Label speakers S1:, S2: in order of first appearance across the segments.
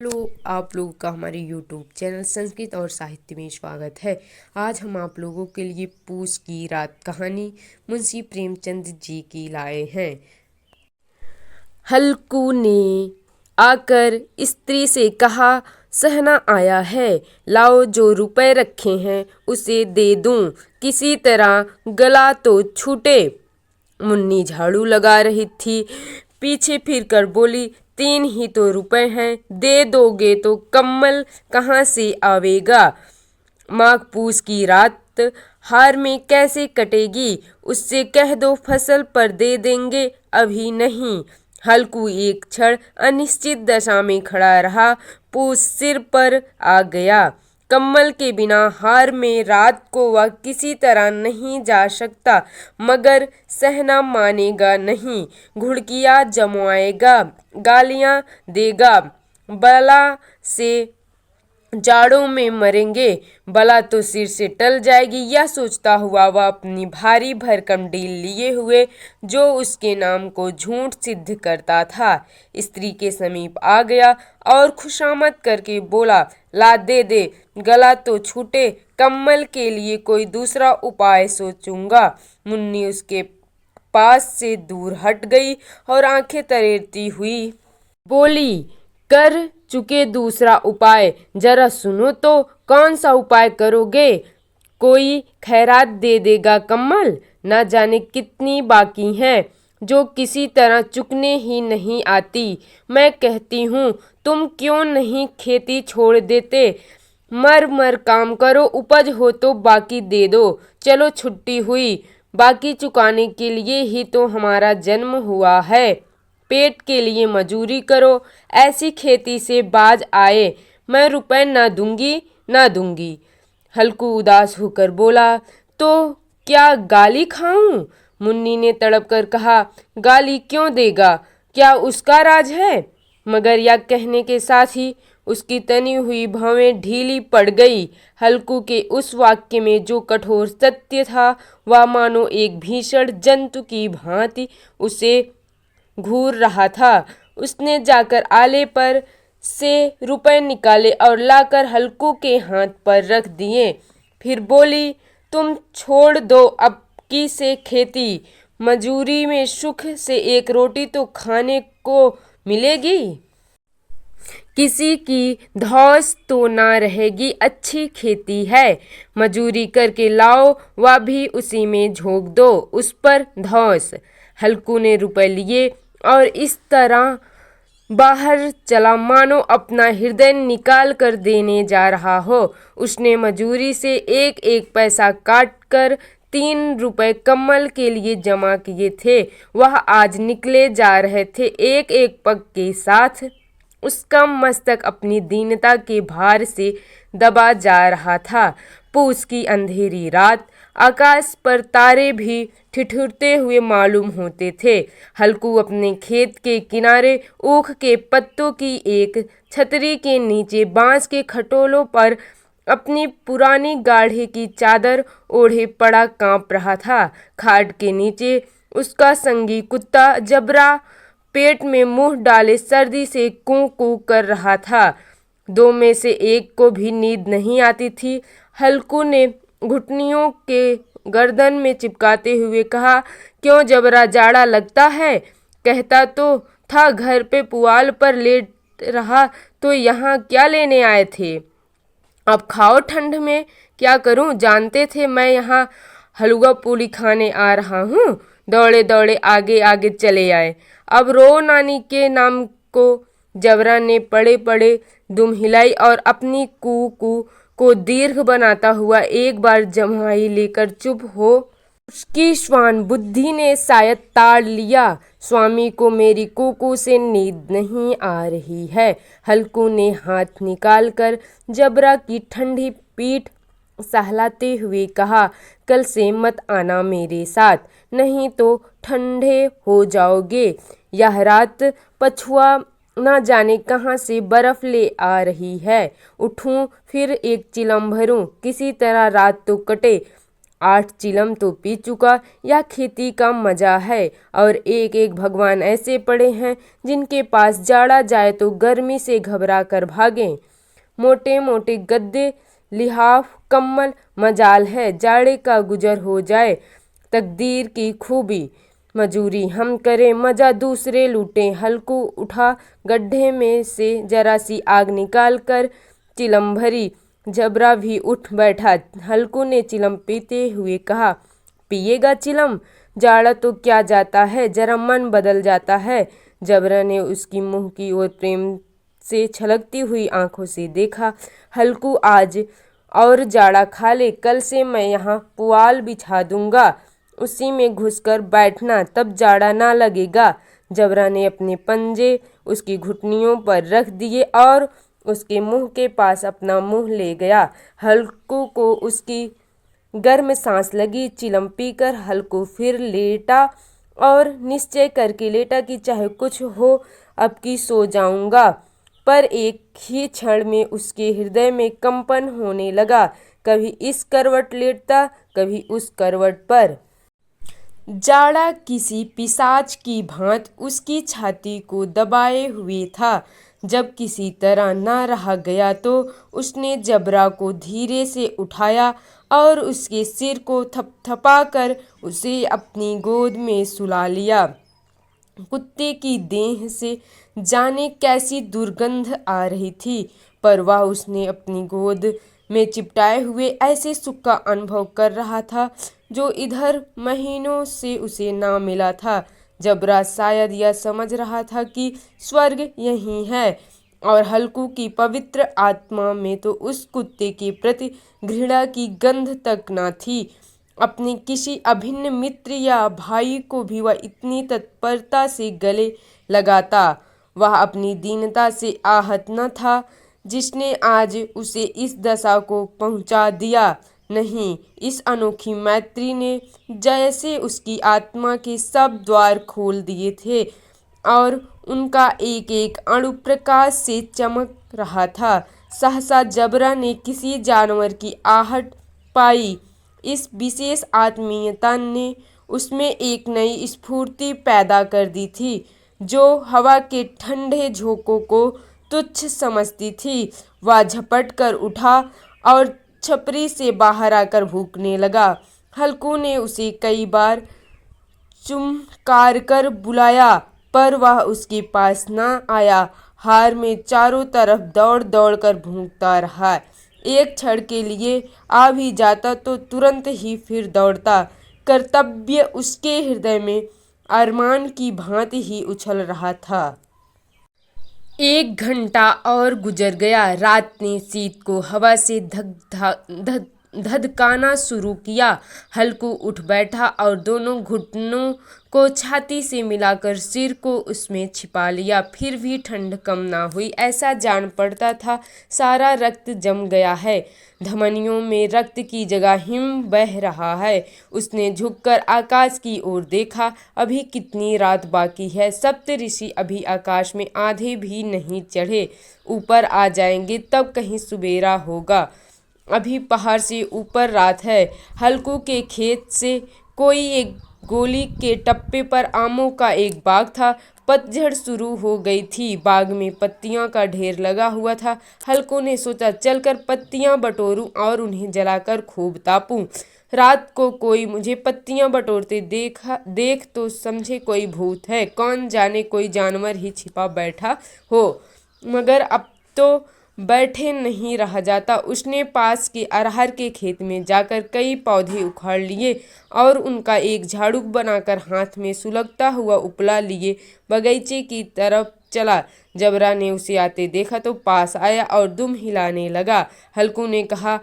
S1: Hello, आप लोगों का हमारे यूट्यूब चैनल संस्कृत और साहित्य में स्वागत है। आज हम आप लोगों के लिए पूस की रात कहानी मुंशी प्रेमचंद जी की लाए हैं। हल्कू ने आकर स्त्री से कहा, सहना आया है, लाओ जो रुपए रखे हैं उसे दे दूं, किसी तरह गला तो छूटे। मुन्नी झाड़ू लगा रही थी, पीछे फिर कर बोली, 3 ही तो रुपए हैं, दे दोगे तो कम्मल कहाँ से आवेगा। माघ पूस की रात हार में कैसे कटेगी, उससे कह दो फसल पर दे देंगे, अभी नहीं। हल्कू एक क्षण अनिश्चित दशा में खड़ा रहा। पूस सिर पर आ गया। कम्मल के बिना हार में रात को वह किसी तरह नहीं जा सकता, मगर सहना मानेगा नहीं। घुड़कियाँ जमाएगा, गालियाँ देगा, बला से जाड़ों में मरेंगे, बला तो सिर से टल जाएगी। यह सोचता हुआ वह अपनी भारी भरकम डील लिए हुए, जो उसके नाम को झूठ सिद्ध करता था, स्त्री के समीप आ गया और खुशामद करके बोला, ला दे दे, गला तो छूटे, कम्मल के लिए कोई दूसरा उपाय सोचूंगा। मुन्नी उसके पास से दूर हट गई और आंखें तरेरती हुई बोली, कर चुके दूसरा उपाय, जरा सुनो तो, कौन सा उपाय करोगे। कोई खैरात दे देगा कम्मल, न जाने कितनी बाकी हैं, जो किसी तरह चुकने ही नहीं आती। मैं कहती हूँ, तुम क्यों नहीं खेती छोड़ देते, मर मर काम करो, उपज हो तो बाकी दे दो। चलो छुट्टी हुई, बाकी चुकाने के लिए ही तो हमारा जन्म हुआ है। पेट के लिए मजूरी करो, ऐसी खेती से बाज आए, मैं रुपए न दूंगी न दूंगी। हल्कू उदास होकर बोला, तो क्या गाली खाऊं। मुन्नी ने तड़प कर कहा, गाली क्यों देगा, क्या उसका राज है। मगर यह कहने के साथ ही उसकी तनी हुई भवें ढीली पड़ गई। हल्कू के उस वाक्य में जो कठोर सत्य था, वह मानो एक भीषण जंतु की भांति उसे घूर रहा था। उसने जाकर आले पर से रुपए निकाले और लाकर हल्कू के हाथ पर रख दिए। फिर बोली, तुम छोड़ दो अब की से खेती, मजूरी में सुख से एक रोटी तो खाने को मिलेगी, किसी की धौस तो ना रहेगी, अच्छी खेती है, मजूरी करके लाओ, वह भी उसी में झोंक दो, उस पर धौस। हल्कू ने रुपए लिए और इस तरह बाहर चला मानो अपना हृदय निकाल कर देने जा रहा हो। उसने मजूरी से एक एक पैसा काट कर 3 रुपए कम्मल के लिए जमा किए थे। वह आज निकले जा रहे थे, एक एक पग के साथ उसका मस्तक अपनी दीनता के भार से दबा जा रहा था। पूस की अंधेरी रात, आकाश पर तारे भी ठिठुरते हुए मालूम होते थे। हल्कू अपने खेत के किनारे ऊख के पत्तों की एक छतरी के नीचे बांस के खटोलों पर अपनी पुरानी गाढ़े की चादर ओढ़े पड़ा कांप रहा था। खाट के नीचे उसका संगी कुत्ता जबरा पेट में मुंह डाले सर्दी से कूं कूं कर रहा था। 2 में से एक को भी नींद नहीं आती थी। हल्कू ने घुटनियों के गर्दन में चिपकाते हुए कहा, क्यों जबरा, जाड़ा लगता है। कहता तो था घर पे पुआल पर लेट रहा, तो यहाँ क्या लेने आए थे। अब खाओ ठंड में, क्या करूं, जानते थे मैं यहाँ हलवा पूरी खाने आ रहा हूँ। दौड़े दौड़े आगे आगे चले आए। अब रो नानी के नाम को। जबरा ने पड़े पड़े दुम हिलाई और अपनी कू कू को दीर्घ बनाता हुआ एक बार जम्हाई लेकर चुप हो। उसकी श्वान बुद्धि ने शायद ताड़ लिया, स्वामी को मेरी कुकू से नींद नहीं आ रही है। हल्कू ने हाथ निकालकर जबरा की ठंडी पीठ सहलाते हुए कहा, कल से मत आना मेरे साथ, नहीं तो ठंडे हो जाओगे। यह रात पछुआ न जाने कहाँ से बर्फ ले आ रही है। उठूं फिर एक चिलम भरूं, किसी तरह रात तो कटे। 8 चिलम तो पी चुका, यह खेती का मजा है। और एक एक भगवान ऐसे पड़े हैं जिनके पास जाड़ा जाए तो गर्मी से घबरा कर भागें। मोटे मोटे गद्दे, लिहाफ, कम्बल, मजाल है जाड़े का गुजर हो जाए। तकदीर की खूबी, मजूरी हम करें, मजा दूसरे लूटें। हल्कू उठा, गड्ढे में से जरा सी आग निकाल कर चिलम भरी। जबरा भी उठ बैठा। हल्कू ने चिलम पीते हुए कहा, पिएगा चिलम? जाड़ा तो क्या जाता है, जरा मन बदल जाता है। जबरा ने उसकी मुंह की ओर प्रेम से छलकती हुई आंखों से देखा। हल्कू आज और जाड़ा खा ले, कल से मैं यहाँ पुआल बिछा दूंगा, उसी में घुसकर बैठना, तब जाड़ा ना लगेगा। जबरा ने अपने पंजे उसकी घुटनियों पर रख दिए और उसके मुंह के पास अपना मुंह ले गया। हल्कू को उसकी गर्म सांस लगी। चिलम पीकर हल्कू फिर लेटा और निश्चय करके लेटा कि चाहे कुछ हो अब की सो जाऊंगा। पर एक ही क्षण में उसके हृदय में कंपन होने लगा। कभी इस करवट लेटता, कभी उस करवट पर। जाड़ा किसी पिशाच की भांति उसकी छाती को दबाए हुए था। जब किसी तरह ना रहा गया तो उसने जबरा को धीरे से उठाया और उसके सिर को थपथपाकर उसे अपनी गोद में सुला लिया। कुत्ते की देह से जाने कैसी दुर्गंध आ रही थी, पर वह उसने अपनी गोद में चिपटाए हुए ऐसे सुख का अनुभव कर रहा था जो इधर महीनों से उसे ना मिला था। जबरा शायद यह समझ रहा था कि स्वर्ग यही है, और हल्कू की पवित्र आत्मा में तो उस कुत्ते के प्रति घृणा की गंध तक न थी। अपने किसी अभिन्न मित्र या भाई को भी वह इतनी तत्परता से गले लगाता। वह अपनी दीनता से आहत न था जिसने आज उसे इस दशा को पहुंचा दिया। नहीं, इस अनोखी मैत्री ने जैसे उसकी आत्मा के सब द्वार खोल दिए थे और उनका एक एक अणु प्रकाश से चमक रहा था। सहसा जबरा ने किसी जानवर की आहट पाई। इस विशेष आत्मीयता ने उसमें एक नई स्फूर्ति पैदा कर दी थी। जो हवा के ठंडे झोंकों को तुच्छ समझती थी, वह झपट कर उठा और छपरी से बाहर आकर भूखने लगा। हल्कू ने उसे कई बार चुमकार कर बुलाया, पर वह उसके पास न आया। हार में चारों तरफ दौड़ दौड़ कर भूखता रहा। एक क्षण के लिए आ भी जाता तो तुरंत ही फिर दौड़ता। कर्तव्य उसके हृदय में अरमान की भांति ही उछल रहा था। 1 घंटा और गुजर गया। रात ने शीत को हवा से धधकाना शुरू किया। हल्कू उठ बैठा और दोनों घुटनों को छाती से मिलाकर सिर को उसमें छिपा लिया। फिर भी ठंड कम ना हुई। ऐसा जान पड़ता था सारा रक्त जम गया है, धमनियों में रक्त की जगह हिम बह रहा है। उसने झुककर आकाश की ओर देखा। अभी कितनी रात बाकी है। सप्तऋषि अभी आकाश में आधे भी नहीं चढ़े। ऊपर आ जाएंगे तब कहीं सुबेरा होगा। अभी पहाड़ से ऊपर रात है। हल्कू के खेत से कोई एक गोली के टप्पे पर आमों का एक बाग था। पतझड़ शुरू हो गई थी। बाग में पत्तियों का ढेर लगा हुआ था। हल्कू ने सोचा चलकर पत्तियां बटोरूं और उन्हें जलाकर खूब तापूं। रात को कोई मुझे पत्तियां बटोरते देख तो समझे कोई भूत है, कौन जाने कोई जानवर ही छिपा बैठा हो। मगर अब तो बैठे नहीं रहा जाता। उसने पास के अरहर के खेत में जाकर कई पौधे उखाड़ लिए और उनका एक झाड़ू बनाकर हाथ में सुलगता हुआ उपला लिए बगीचे की तरफ चला। जबरा ने उसे आते देखा तो पास आया और दुम हिलाने लगा। हल्कू ने कहा,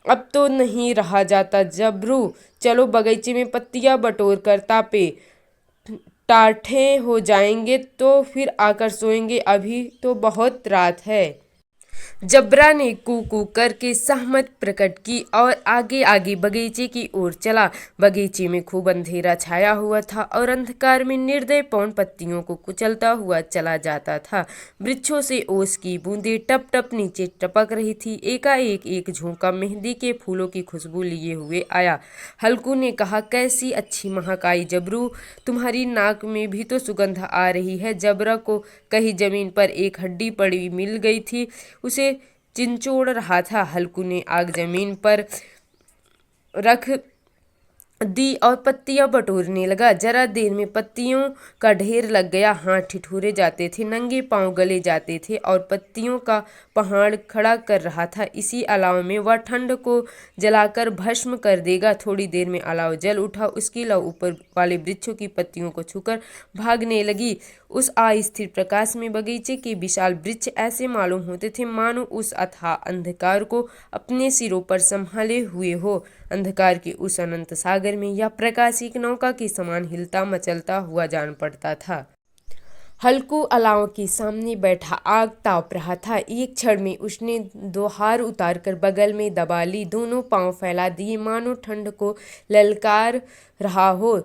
S1: अब तो नहीं रहा जाता जबरू, चलो बगीचे में पत्तियां बटोर कर तापे, टाठे हो जाएंगे तो फिर आकर सोएंगे, अभी तो बहुत रात है। जबरा ने कू कू करके सहमत प्रकट की और आगे आगे बगीचे की ओर चला। बगीचे में खूब अंधेरा छाया हुआ था और अंधकार में निर्दय पवन पत्तियों को कुचलता हुआ चला जाता था। वृक्षों से ओस की बूंदें टप टप नीचे टपक रही थी। एकाएक एक झोंका मेहंदी के फूलों की खुशबू लिए हुए आया। हल्कू ने कहा, कैसी अच्छी महक आई जबरू, तुम्हारी नाक में भी तो सुगंध आ रही है। जबरा को कहीं जमीन पर एक हड्डी पड़ी मिल गई थी, उसे चिंचोड़ रहा था। हल्कू ने आग जमीन पर रख दी और पत्तियां बटोरने लगा। जरा देर में पत्तियों का ढेर लग गया। हाथ ठिठुरे जाते थे, नंगे पांव गले जाते थे और पत्तियों का पहाड़ खड़ा कर रहा था। इसी अलाव में वह ठंड को जलाकर भस्म कर देगा। थोड़ी देर में अलाव जल उठा। उसकी लौ ऊपर वाले वृक्षों की पत्तियों को छूकर भागने लगी। उस अस्थिर प्रकाश में बगीचे के विशाल वृक्ष ऐसे मालूम होते थे मानो उस अथाह अंधकार को अपने सिरों पर संभाले हुए हो। अंधकार के उस अनंत सागर में यह प्रकाश एक नौका के समान हिलता मचलता हुआ जान पड़ता था। हल्कू अलाव के सामने बैठा आग ताप रहा था। एक क्षण में उसने दो हार उतारकर बगल में दबा ली, दोनों पांव फैला दिए मानो ठंड को ललकार रहा हो।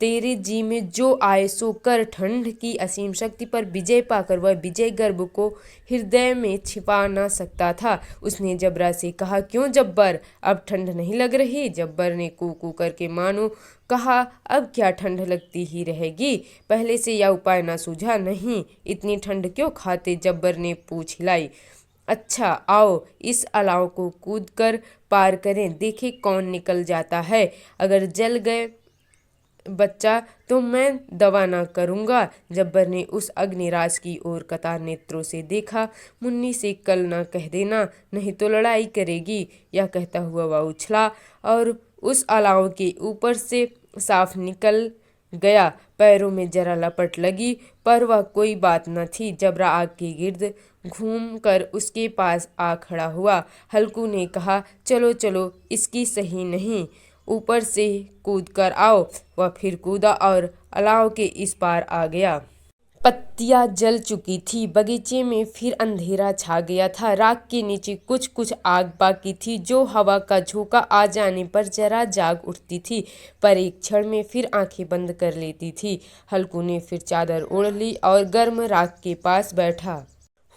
S1: तेरे जी में जो आए सो कर। ठंड की असीम शक्ति पर विजय पाकर वह विजय गर्व को हृदय में छिपा न सकता था। उसने जबरा से कहा, क्यों जब्बर, अब ठंड नहीं लग रही? जब्बर ने कू कू करके मानो कहा, अब क्या ठंड लगती ही रहेगी, पहले से यह उपाय न सूझा? नहीं, इतनी ठंड क्यों खाते? जब्बर ने पूछ हिलाई। अच्छा आओ इस अलाव को कूद कर पार करें, देखे कौन निकल जाता है। अगर जल गए बच्चा तो मैं दवा ना करूँगा। जब्बर ने उस अग्निराज की ओर कतार नेत्रों से देखा। मुन्नी से कल ना कह देना, नहीं तो लड़ाई करेगी। यह कहता हुआ वह उछला और उस अलाव के ऊपर से साफ निकल गया। पैरों में जरा लपट लगी, पर वह कोई बात न थी। जबरा आग के गिर्द घूम कर उसके पास आ खड़ा हुआ। हल्कू ने कहा, चलो चलो, इसकी सही नहीं, ऊपर से कूद कर आओ। वह फिर कूदा और अलाव के इस पार आ गया। पत्तियां जल चुकी थी। बगीचे में फिर अंधेरा छा गया था। राख के नीचे कुछ कुछ आग बाकी थी, जो हवा का झोंका आ जाने पर जरा जाग उठती थी, पर एक क्षण में फिर आंखें बंद कर लेती थी। हल्कू ने फिर चादर ओढ़ ली और गर्म राख के पास बैठा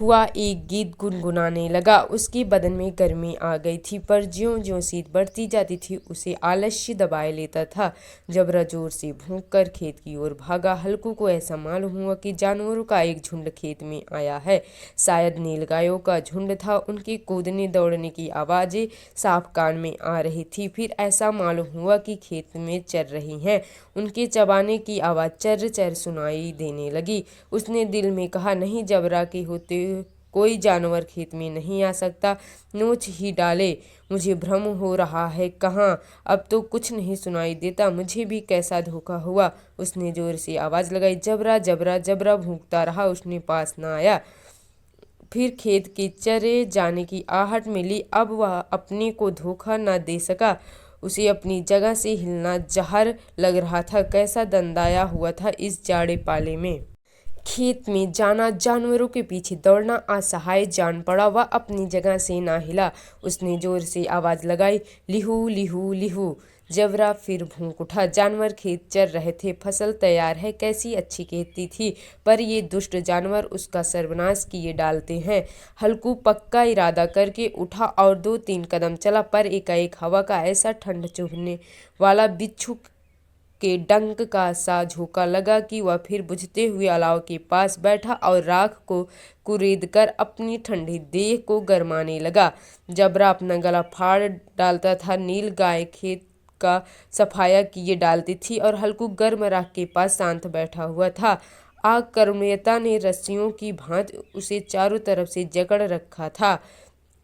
S1: हुआ एक गीत गुनगुनाने लगा। उसके बदन में गर्मी आ गई थी, पर ज्यों ज्यों शीत बढ़ती जाती थी उसे आलस्य दबाए लेता था। जबरा जोर से भौंक कर खेत की ओर भागा। हल्कू को ऐसा मालूम हुआ कि जानवरों का एक झुंड खेत में आया है। शायद नीलगायों का झुंड था। उनके कूदने दौड़ने की आवाज़ें साफ कान में आ रही थी। फिर ऐसा मालूम हुआ कि खेत में चर रही हैं। उनके चबाने की आवाज़ चर चर सुनाई देने लगी। उसने दिल में कहा, नहीं, जबरा के होते कोई जानवर खेत में नहीं आ सकता, नोच ही डाले। मुझे भ्रम हो रहा है, कहाँ, अब तो कुछ नहीं सुनाई देता। मुझे भी कैसा धोखा हुआ। उसने जोर से आवाज़ लगाई, जबरा जबरा। जबरा भूखता रहा, उसने पास न आया। फिर खेत के चरे जाने की आहट मिली। अब वह अपने को धोखा न दे सका। उसे अपनी जगह से हिलना जहर लग रहा था। कैसा दंदाया हुआ था इस जाड़े पाले में। खेत में जाना, जानवरों के पीछे दौड़ना असहाय जान पड़ा। वह अपनी जगह से ना हिला। उसने जोर से आवाज़ लगाई, लिहू लिहू लिहू। जबरा फिर भूख उठा। जानवर खेत चर रहे थे। फसल तैयार है, कैसी अच्छी खेती थी, पर ये दुष्ट जानवर उसका सर्वनाश किए डालते हैं। हल्कू पक्का इरादा करके उठा और 2-3 कदम चला, पर एकाएक हवा का ऐसा ठंड चुभने वाला बिच्छू के डंक का सा झोंका लगा कि वह फिर बुझते हुए अलाव के पास बैठा और राख को कुरेद कर अपनी ठंडी देह को गरमाने लगा। जबरा अपना गला फाड़ डालता था। नील गाय खेत का सफाया किए डालती थी और हल्कू गर्म राख के पास शांत बैठा हुआ था। आग कर्मण्यता ने रस्सियों की भांति उसे चारों तरफ से जकड़ रखा था।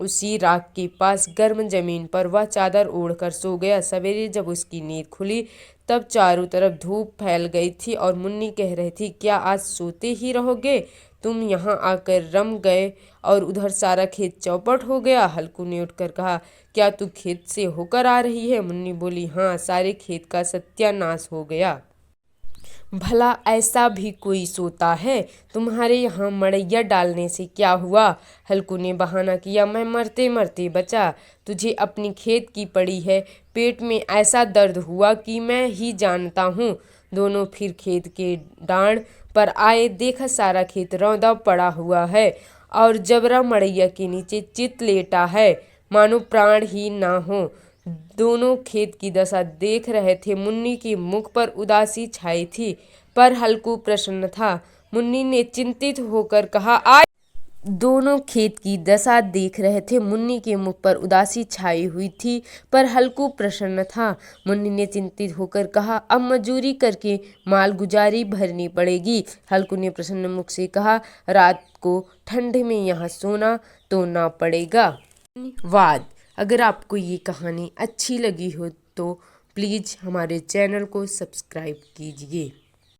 S1: उसी राख के पास गर्म जमीन पर वह चादर ओढ़कर सो गया। सवेरे जब उसकी नींद खुली तब चारों तरफ धूप फैल गई थी और मुन्नी कह रही थी, क्या आज सोते ही रहोगे? तुम यहाँ आकर रम गए और उधर सारा खेत चौपट हो गया। हल्कू ने उठकर कहा, क्या तू खेत से होकर आ रही है? मुन्नी बोली, हाँ, सारे खेत का सत्यानाश हो गया। भला ऐसा भी कोई सोता है? तुम्हारे यहाँ मड़ैया डालने से क्या हुआ? हल्कू ने बहाना किया, मैं मरते मरते बचा। तुझे अपनी खेत की पड़ी है। पेट में ऐसा दर्द हुआ कि मैं ही जानता हूँ। दोनों फिर खेत के डांड पर आए। देखा सारा खेत रौंदा पड़ा हुआ है और जबरा मड़ैया के नीचे चित लेटा है, मानो प्राण ही ना हो। दोनों खेत की दशा देख रहे थे। मुन्नी के मुख पर उदासी छाई थी, पर हल्कू प्रसन्न था। मुन्नी ने चिंतित होकर कहा, आय। दोनों खेत की दशा देख रहे थे। मुन्नी के मुख पर उदासी छाई हुई थी, पर हल्कू प्रसन्न था। मुन्नी ने चिंतित होकर कहा, अब मजूरी करके माल गुजारी भरनी पड़ेगी। हल्कू ने प्रसन्न मुख से कहा, रात को ठंड में यहाँ सोना तो ना पड़ेगा। धन्यवाद। अगर आपको ये कहानी अच्छी लगी हो तो प्लीज़ हमारे चैनल को सब्सक्राइब कीजिए।